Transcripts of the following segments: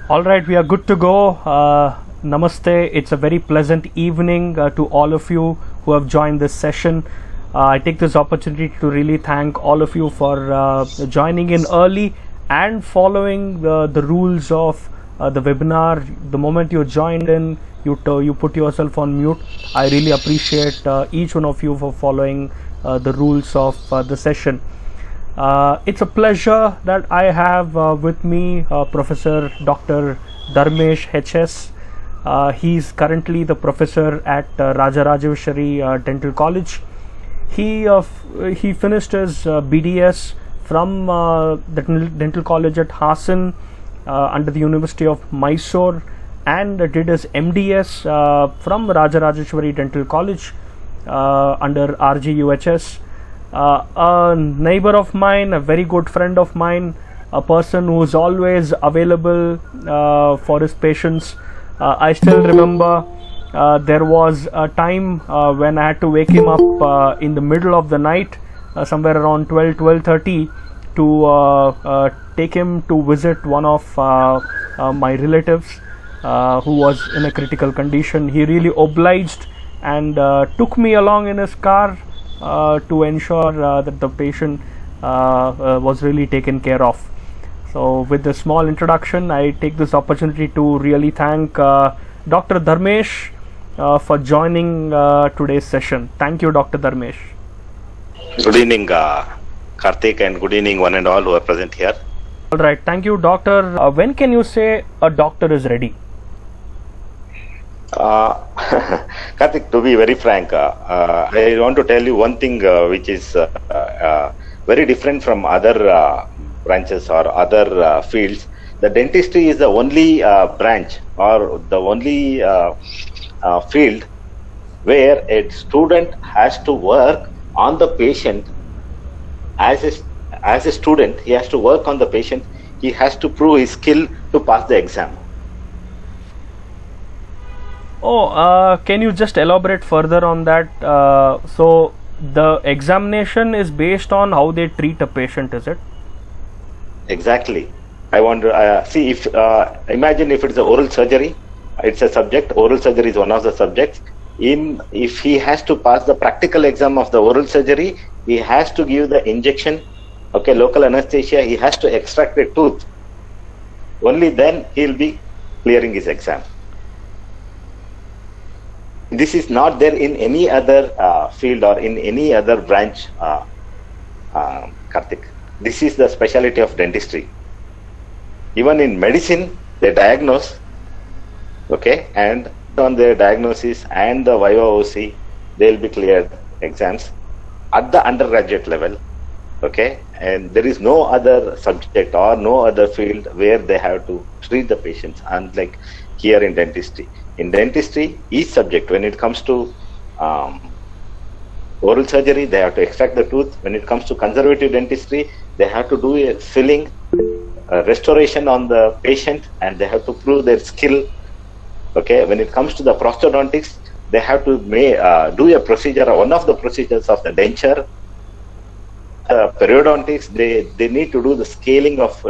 All right, we are good to go. Namaste. It's a very pleasant evening to all of you who have joined this session. I take this opportunity to really thank all of you for joining in early and following the rules of the webinar. The moment you joined in, you put yourself on mute. I really appreciate each one of you for following the rules of the session. It's a pleasure that I have with me Professor Dr. Dharmesh HS. He's currently the professor at Rajarajeshwari Dental College. He finished his BDS from the Dental College at Hassan under the University of Mysore, and did his MDS from Rajarajeshwari Dental College under RGUHS. A neighbor of mine, a very good friend of mine, a person who is always available for his patients. I still remember there was a time when I had to wake him up in the middle of the night, somewhere around 12:30, to take him to visit one of my relatives who was in a critical condition. He really obliged and took me along in his car to ensure that the patient was really taken care of. So with this small introduction, I take this opportunity to really thank Dr. Dharmesh for joining today's session. Thank you, Dr. Dharmesh. Good evening, Karthik, and good evening one and all who are present here. All right, thank you, doctor. When can you say a doctor is ready? Karthik, to be very frank, I want to tell you one thing which is very different from other branches or other fields. The dentistry is the only branch or the only field where a student has to work on the patient. As a student, he has to work on the patient. He has to prove his skill to pass the exam. Oh, can you just elaborate further on that? So the examination is based on how they treat a patient, is it? Exactly. I want to see if imagine if it's a oral surgery. It's a subject. Oral surgery is one of the subjects. If he has to pass the practical exam of the oral surgery, he has to give the injection. Okay, local anesthesia. He has to extract a tooth. Only then he'll be clearing his exam. This is not there in any other field or in any other branch, Karthik. This is the specialty of dentistry. Even in medicine, they diagnose, okay, and on their diagnosis and the Viva OC, they'll be cleared exams at the undergraduate level, okay, and there is no other subject or no other field where they have to treat the patients, unlike here in dentistry. In dentistry, each subject, when it comes to oral surgery, they have to extract the tooth. When it comes to conservative dentistry, they have to do a filling, restoration on the patient, and they have to prove their skill. Okay, when it comes to the prosthodontics, they have to do a procedure, one of the procedures of the denture. Periodontics, they need to do the scaling of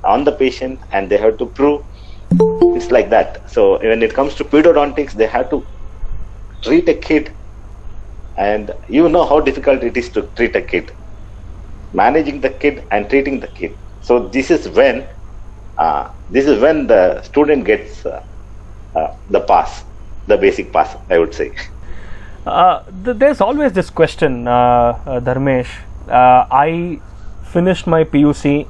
on the patient, and they have to prove. It's like that. So when it comes to pedodontics, they have to treat a kid, and you know how difficult it is to treat a kid, managing the kid and treating the kid. So this is when the student gets the pass, the basic pass, I would say. There's always this question, Dharmesh. I finished my PUC,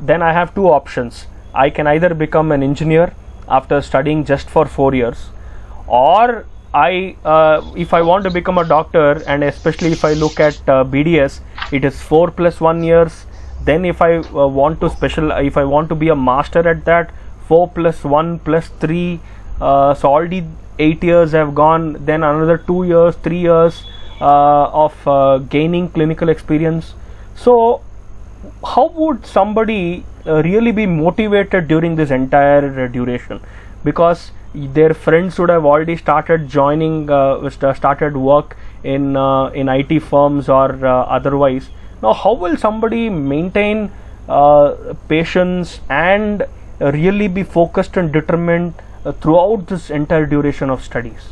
then I have two options. I can either become an engineer after studying just for 4 years, or if I want to become a doctor, and especially if I look at BDS, it is 4 + 1 years. Then if I want to be a master at that, 4 + 1 + 3. So already 8 years have gone. Then another 2 years, 3 years of gaining clinical experience. So how would somebody really be motivated during this entire duration? Because their friends would have already started started work in IT firms or otherwise. Now, how will somebody maintain patience and really be focused and determined throughout this entire duration of studies?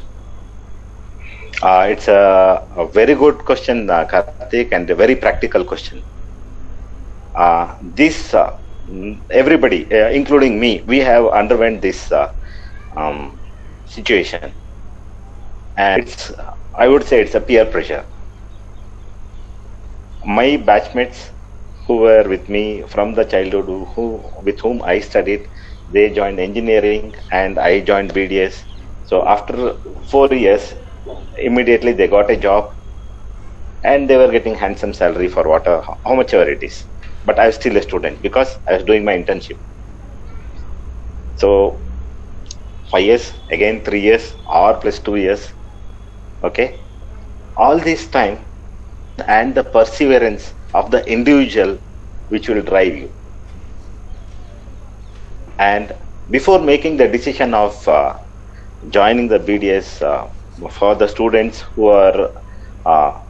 It's a very good question, Karthik, and a very practical question. This everybody, including me, we have underwent this situation, and I would say it's a peer pressure. My batchmates who were with me from the childhood, with whom I studied, they joined engineering and I joined BDS. So after 4 years, immediately they got a job and they were getting handsome salary for how much ever it is. But I was still a student because I was doing my internship. So 5 years, again 3 years, or plus 2 years. Okay. All this time and the perseverance of the individual which will drive you. And before making the decision of joining the BDS, for the students who are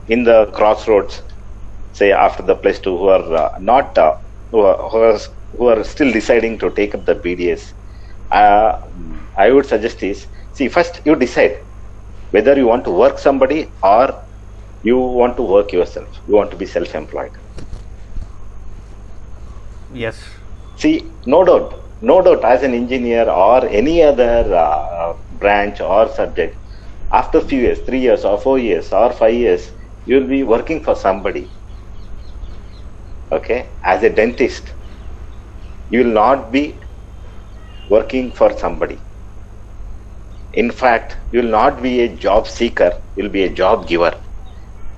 in the crossroads, say after the plus two, who are not who are still deciding to take up the BDS, I would suggest is, see, first you decide whether you want to work somebody or you want to work yourself. You want to be self-employed. Yes. See, no doubt, as an engineer or any other branch or subject, after few years, 3 years or 4 years or 5 years, you will be working for somebody. Okay, as a dentist, you will not be working for somebody. In fact, you will not be a job seeker, you will be a job giver.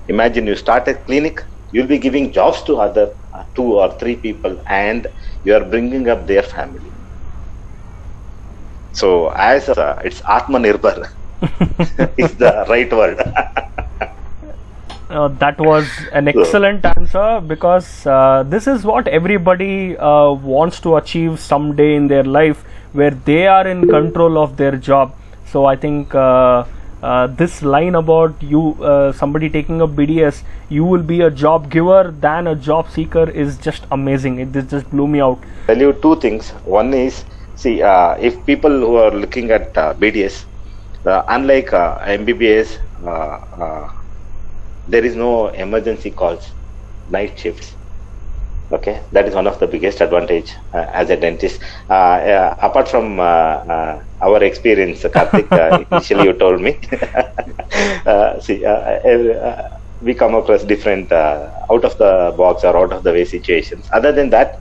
Imagine you start a clinic, you will be giving jobs to other 2 or 3 people and you are bringing up their family. So as it's Atmanirbhar is the right word. That was an excellent answer, because this is what everybody wants to achieve someday in their life, where they are in control of their job. So I think this line about you, somebody taking up BDS, you will be a job giver than a job seeker, is just amazing. It just blew me out. I'll tell you 2 things. One is, see, if people who are looking at BDS, unlike MBBS, there is no emergency calls, night shifts. Okay, that is one of the biggest advantage as a dentist. Apart from our experience, Karthik, initially you told me, see, we come across different out of the box or out of the way situations. Other than that,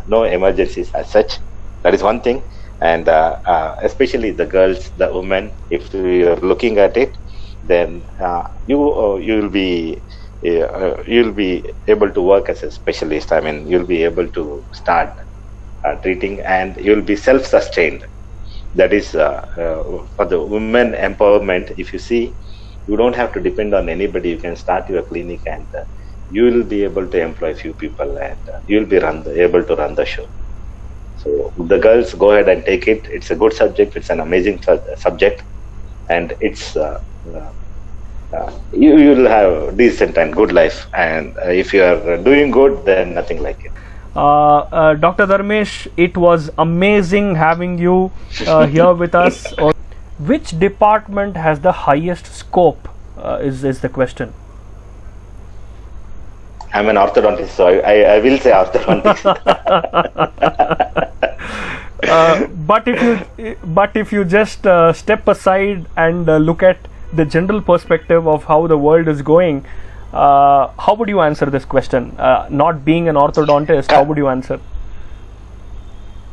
no emergencies as such. That is one thing. And especially the girls, the women, if you are looking at it, then you will be able to work as a specialist. I mean, you'll be able to start treating, and you'll be self-sustained. That is for the women empowerment. If you see, you don't have to depend on anybody. You can start your clinic, and you will be able to employ few people, and you will be able to run the show. So the girls, go ahead and take it. It's a good subject. It's an amazing subject, and it's you will have decent and good life. And if you are doing good, then nothing like it. Dr. Dharmesh, it was amazing having you here with us. Which department has the highest scope? Is the question. I'm an orthodontist, so I will say orthodontist. But if you just step aside and look at the general perspective of how the world is going, how would you answer this question? Not being an orthodontist, how would you answer?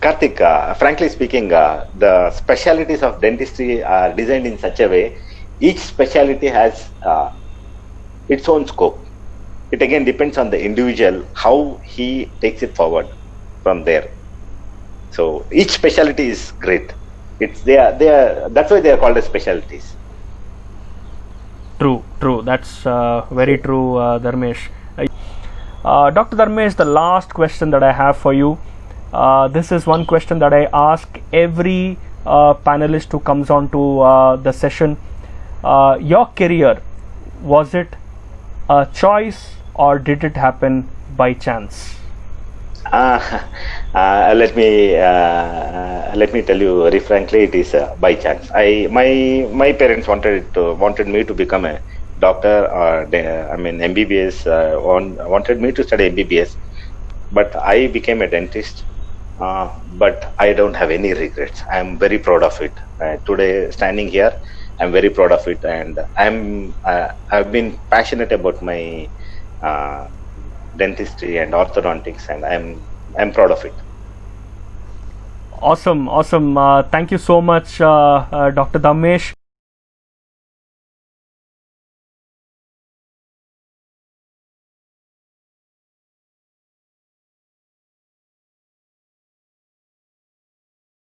Karthik, frankly speaking, the specialities of dentistry are designed in such a way, each specialty has its own scope. It again depends on the individual, how he takes it forward from there. So each specialty is great. That's why they are called as specialties. True. That's very true, Dharmesh. Dr. Dharmesh, the last question that I have for you. This is one question that I ask every panelist who comes on to the session. Your career, was it a choice or did it happen by chance? Uh, let me tell you very frankly, it is by chance. My parents wanted me to become a doctor, or MBBS. Wanted me to study MBBS, but I became a dentist. But I don't have any regrets. I'm very proud of it. Today, standing here, I'm very proud of it, and I've been passionate about my uh, dentistry and orthodontics, and I'm proud of it. Awesome, awesome. Thank you so much, Dr. Damesh.